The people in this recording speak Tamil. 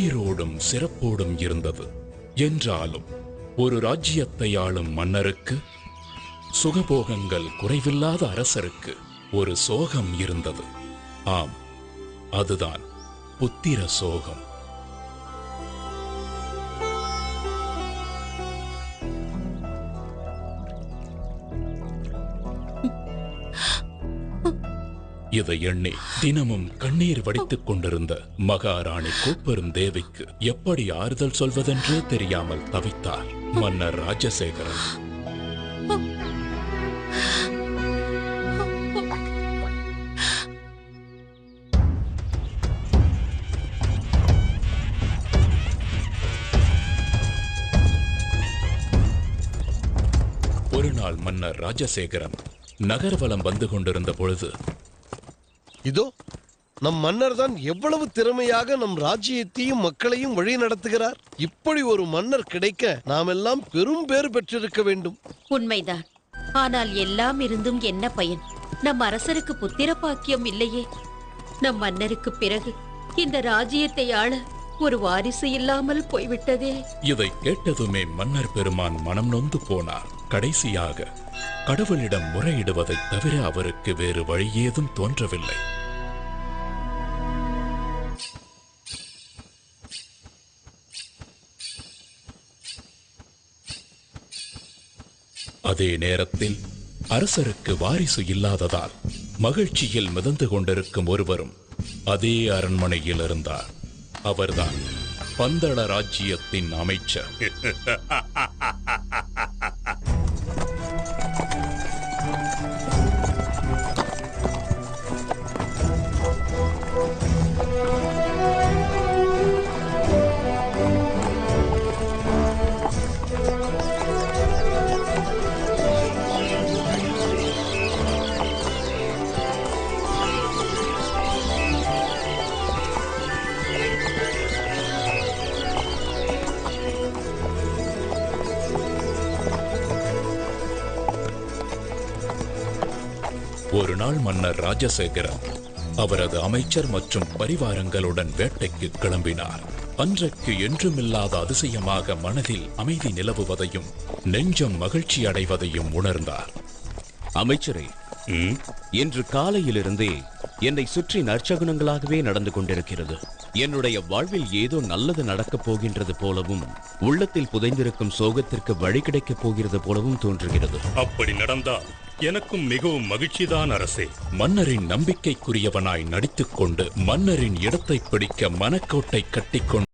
ஈரோடும் சிறப்போடும் இருந்தது. என்றாலும் ஒரு ராஜ்யத்தை ஆளும் மன்னருக்கு, சுகபோகங்கள் குறைவில்லாத அரசருக்கு ஒரு சோகம் இருந்தது. ஆம், அதுதான் புத்திர சோகம். இதை எண்ணி தினமும் கண்ணீர் வடித்துக் கொண்டிருந்த மகாராணி கோப்பெரும் தேவிக்கு எப்படி ஆறுதல் சொல்வதென்றே தெரியாமல் தவித்தார் மன்னர் ராஜசேகரன். ஒரு நாள் மன்னர் ராஜசேகரன் நகர்வலம் வந்து கொண்டிருந்த பொழுது, இதோ நம் மன்னர் தான் எவ்வளவு திறமையாக நம் ராஜ்யத்தையும் மக்களையும் வழி நடத்துகிறார். இப்படி ஒரு மன்னர் கிடைக்க நாம் எல்லாம் பெரும் பேறு பெற்றிருக்க வேண்டும். உண்மைதான். ஆனால் எல்லாம் இருந்தும் என்ன பயன்? நம் அரசருக்கு புத்திர பாக்கியம் இல்லையே. நம் மன்னருக்கு பிறகு இந்த ராஜ்யத்தை ஆள ஒரு வாரிசு இல்லாமல் போய்விட்டதே. இதை கேட்டதுமே மன்னர் பெருமான் மனம் நொந்து போனார். கடைசியாக கடவுளிடம் முறையிடுவதைத் தவிர அவருக்கு வேறு வழி ஏதும் தோன்றவில்லை. அதே நேரத்தில் அரசருக்கு வாரிசு இல்லாததால் மகிழ்ச்சியில் மிதந்து கொண்டிருக்கும் ஒருவரும் அதே அரண்மனையில் இருந்தார். அவர்தான் பந்தள ராஜ்யத்தின் அமைச்சர். ஒரு நாள் மன்னர் ராஜசேகரன் அவரது அமைச்சர் மற்றும் பரிவாரங்களுடன் வேட்டைக்கு கிளம்பினார். அன்றைக்கு என்றுமில்லாத அதிசயமாக மனதில் அமைதி நிலவுவதையும் நெஞ்சம் மகிழ்ச்சி அடைவதையும் உணர்ந்தார். அமைச்சரே, இன்று காலையிலிருந்தே என்னை சுற்றி நற்சகுனங்களாகவே நடந்து கொண்டிருக்கிறது. என்னுடைய வாழ்வில் ஏதோ நல்லது நடக்கப் போகின்றது போலவும், உள்ளத்தில் புதைந்திருக்கும் சோகத்திற்கு வழி கிடைக்கப் போகிறது போலவும் தோன்றுகிறது. அப்படி நடந்தால் எனக்கும் மிகவும் மகிழ்ச்சிதான் அரசே. மன்னரின் நம்பிக்கைக்குரியவனாய் நடித்துக் கொண்டு மன்னரின் இடத்தை பிடிக்க மனக்கோட்டை கட்டிக்கொண்டு